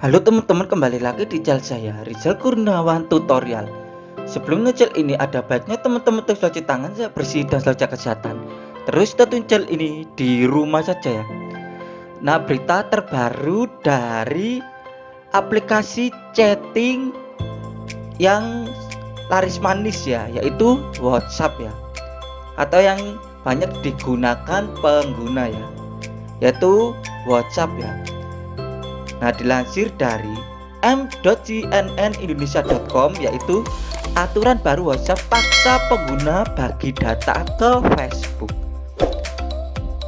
Halo teman-teman, kembali lagi di channel saya Rizal Kurniawan Tutorial. Sebelum ngecel ini ada baiknya teman-teman terus cuci tangan saya bersih dan selalu jaga kesehatan. Terus tonton channel ini di rumah saja ya. Nah, berita terbaru dari aplikasi chatting yang laris manis ya, yaitu WhatsApp ya, atau yang banyak digunakan pengguna ya, yaitu WhatsApp ya. Nah, dilansir dari m.cnnindonesia.com, yaitu aturan baru WhatsApp paksa pengguna bagi data ke Facebook.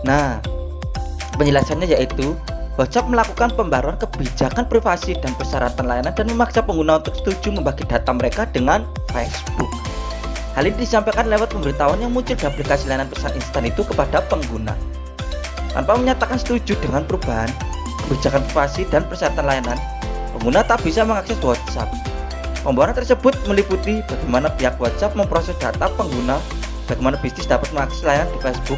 Nah, penjelasannya yaitu WhatsApp melakukan pembaruan kebijakan privasi dan persyaratan layanan dan memaksa pengguna untuk setuju membagi data mereka dengan Facebook. Hal ini disampaikan lewat pemberitahuan yang muncul di aplikasi layanan pesan instan itu kepada pengguna. Tanpa menyatakan setuju dengan perubahan kebijakan privasi dan persyaratan layanan, pengguna tak bisa mengakses WhatsApp. Pembaruan tersebut meliputi bagaimana pihak WhatsApp memproses data pengguna, bagaimana bisnis dapat mengakses layanan di Facebook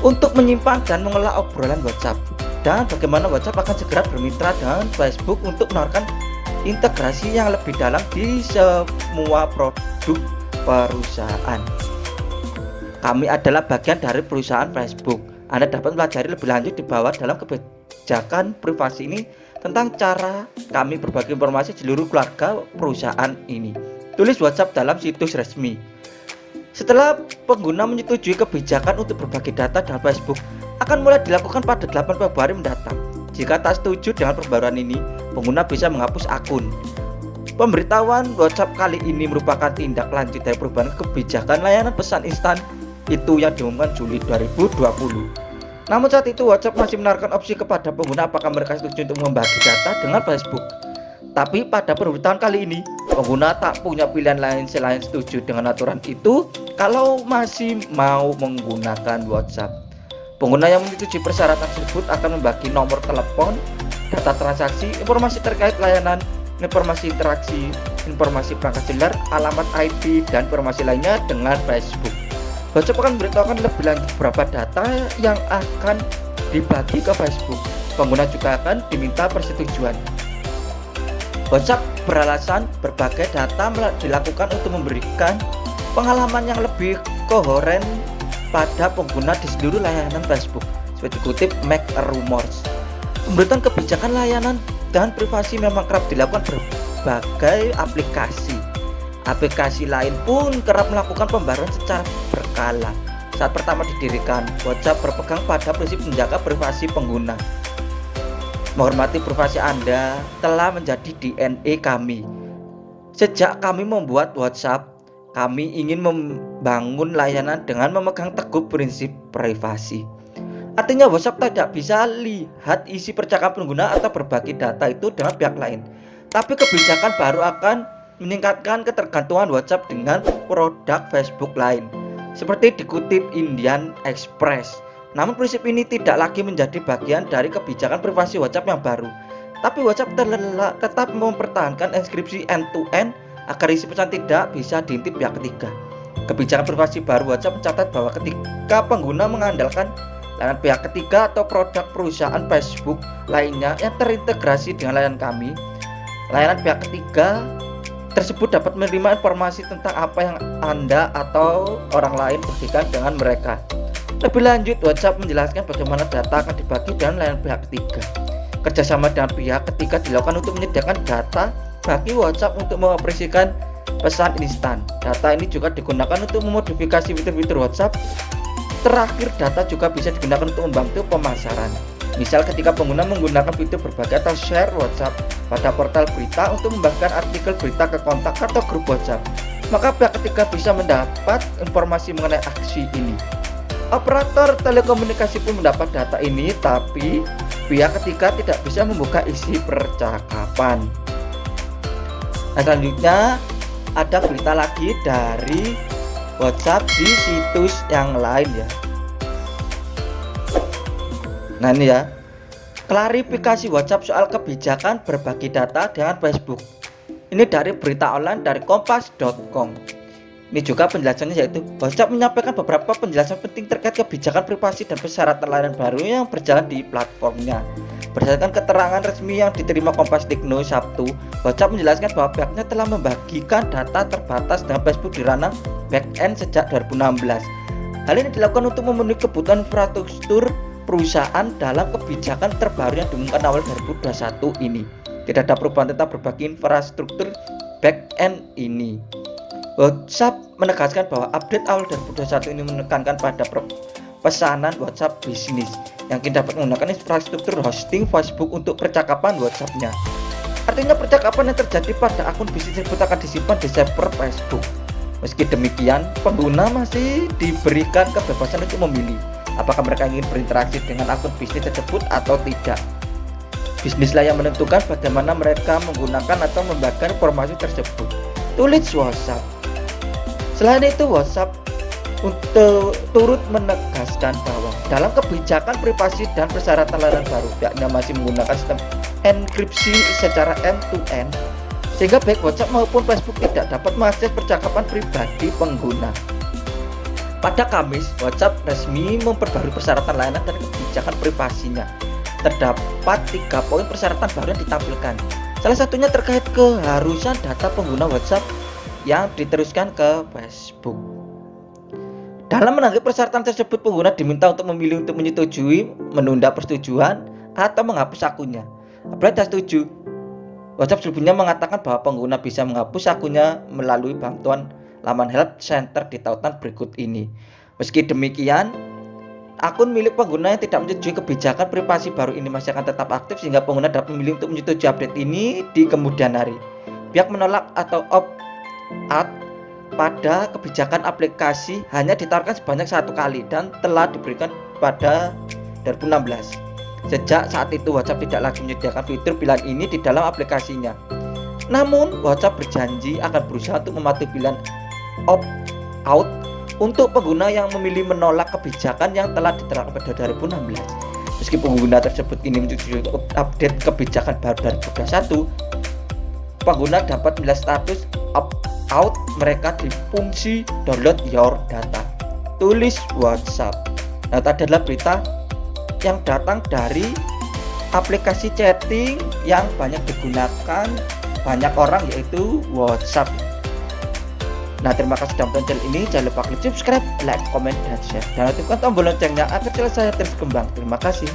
untuk menyimpan dan mengelola obrolan WhatsApp, dan bagaimana WhatsApp akan segera bermitra dengan Facebook untuk menawarkan integrasi yang lebih dalam di semua produk perusahaan. Kami adalah bagian dari perusahaan Facebook. Anda dapat pelajari lebih lanjut di bawah dalam kebijakan privasi ini tentang cara kami berbagi informasi seluruh keluarga perusahaan ini. Tulis WhatsApp dalam situs resmi. Setelah pengguna menyetujui kebijakan untuk berbagi data dengan Facebook, akan mulai dilakukan pada 8 Februari mendatang. Jika tak setuju dengan perbaruan ini, pengguna bisa menghapus akun. Pemberitahuan WhatsApp kali ini merupakan tindak lanjut dari perubahan kebijakan layanan pesan instan itu yang diumumkan Juli 2020. Namun saat itu WhatsApp masih menawarkan opsi kepada pengguna apakah mereka setuju untuk membagi data dengan Facebook. Tapi pada pemberitahuan kali ini, pengguna tak punya pilihan lain selain setuju dengan aturan itu kalau masih mau menggunakan WhatsApp. Pengguna yang menyetujui persyaratan tersebut akan membagi nomor telepon, data transaksi, informasi terkait layanan, informasi interaksi, informasi perangkat seluler, alamat IP, dan informasi lainnya dengan Facebook. WhatsApp akan memberitahukan lebih lanjut beberapa data yang akan dibagi ke Facebook. Pengguna juga akan diminta persetujuan. WhatsApp beralasan berbagai data dilakukan untuk memberikan pengalaman yang lebih kohen pada pengguna di seluruh layanan Facebook. Seperti dikutip MacRumors. Pemberitahuan kebijakan layanan dan privasi memang kerap dilakukan berbagai aplikasi. Aplikasi lain pun kerap melakukan pembaruan secara berkala. Saat pertama didirikan, WhatsApp berpegang pada prinsip menjaga privasi pengguna. Menghormati privasi Anda telah menjadi DNA kami. Sejak kami membuat WhatsApp, kami ingin membangun layanan dengan memegang teguh prinsip privasi. Artinya WhatsApp tidak bisa lihat isi percakapan pengguna atau berbagi data itu dengan pihak lain. Tapi kebijakan baru akan meningkatkan ketergantungan WhatsApp dengan produk Facebook lain, seperti dikutip Indian Express. Namun prinsip ini tidak lagi menjadi bagian dari kebijakan privasi WhatsApp yang baru. Tapi WhatsApp tetap mempertahankan enkripsi end-to-end agar isi pesan tidak bisa diintip pihak ketiga. Kebijakan privasi baru WhatsApp mencatat bahwa ketika pengguna mengandalkan layanan pihak ketiga atau produk perusahaan Facebook lainnya yang terintegrasi dengan layanan kami, layanan pihak ketiga tersebut dapat menerima informasi tentang apa yang Anda atau orang lain bagikan dengan mereka. Lebih lanjut, WhatsApp menjelaskan bagaimana data akan dibagi dengan layanan pihak ketiga. Kerjasama dengan pihak ketiga dilakukan untuk menyediakan data bagi WhatsApp untuk mengoperasikan pesan instan. Data ini juga digunakan untuk memodifikasi fitur-fitur WhatsApp. Terakhir, data juga bisa digunakan untuk membantu pemasaran. Misal ketika pengguna menggunakan fitur berbagi atau share WhatsApp pada portal berita untuk membagikan artikel berita ke kontak atau grup WhatsApp, maka pihak ketiga bisa mendapat informasi mengenai aksi ini. Operator telekomunikasi pun mendapat data ini, tapi pihak ketiga tidak bisa membuka isi percakapan. Nah, selanjutnya ada berita lagi dari WhatsApp di situs yang lain ya. Nah, ini ya, klarifikasi WhatsApp soal kebijakan berbagi data dengan Facebook. Ini dari berita online dari kompas.com. Ini juga penjelasannya yaitu WhatsApp menyampaikan beberapa penjelasan penting terkait kebijakan privasi dan persyaratan layanan baru yang berjalan di platformnya. Berdasarkan keterangan resmi yang diterima Kompas.Techno Sabtu, WhatsApp menjelaskan bahwa pihaknya telah membagikan data terbatas dengan Facebook di ranah back-end sejak 2016. Hal ini dilakukan untuk memenuhi kebutuhan infrastruktur perusahaan dalam kebijakan terbaru yang diumumkan awal 2021 ini. Tidak ada perubahan tentang berbagi infrastruktur back-end ini. WhatsApp menegaskan bahwa update awal 2021 ini menekankan pada pesanan WhatsApp bisnis yang kini dapat menggunakan infrastruktur hosting Facebook untuk percakapan WhatsApp-nya. Artinya percakapan yang terjadi pada akun bisnis tersebut akan disimpan di server Facebook. Meski demikian, pengguna masih diberikan kebebasan untuk memilih apakah mereka ingin berinteraksi dengan akun bisnis tersebut atau tidak. Bisnislah yang menentukan bagaimana mereka menggunakan atau membagikan informasi tersebut, tulis WhatsApp. Selain itu, WhatsApp untuk turut menegaskan bahwa dalam kebijakan privasi dan persyaratan layanan baru, pihaknya masih menggunakan sistem enkripsi secara end-to-end, sehingga baik WhatsApp maupun Facebook tidak dapat mengakses percakapan pribadi pengguna. Pada Kamis, WhatsApp resmi memperbarui persyaratan layanan dan kebijakan privasinya. Terdapat 3 poin persyaratan baru yang ditampilkan. Salah satunya terkait keharusan data pengguna WhatsApp yang diteruskan ke Facebook. Dalam menanggapi persyaratan tersebut, pengguna diminta untuk memilih untuk menyetujui, menunda persetujuan, atau menghapus akunnya. Apabila tidak setuju, WhatsApp sebelumnya mengatakan bahwa pengguna bisa menghapus akunnya melalui bantuan laman Help Center di tautan berikut ini. Meski demikian, akun milik pengguna yang tidak menyetujui kebijakan privasi baru ini masih akan tetap aktif sehingga pengguna dapat memilih untuk menyetujui update ini di kemudian hari. Pihak menolak atau opt-out pada kebijakan aplikasi hanya ditawarkan sebanyak 1 kali dan telah diberikan pada 2016. Sejak saat itu, WhatsApp tidak lagi menyediakan fitur pilihan ini di dalam aplikasinya. Namun, WhatsApp berjanji akan berusaha untuk mematuhi pilihan opt-out untuk pengguna yang memilih menolak kebijakan yang telah diterapkan pada 2016. Meski pengguna tersebut ini menyetujui update kebijakan baru 2021, pengguna dapat melihat status opt-out mereka di fungsi download your data, tulis WhatsApp. Nah, tadi adalah berita yang datang dari aplikasi chatting yang banyak digunakan banyak orang, yaitu WhatsApp. Nah, terima kasih sudah menonton channel ini. Jangan lupa klik subscribe, like, comment, dan share. Dan aktifkan tombol loncengnya agar channel saya terus berkembang. Terima kasih.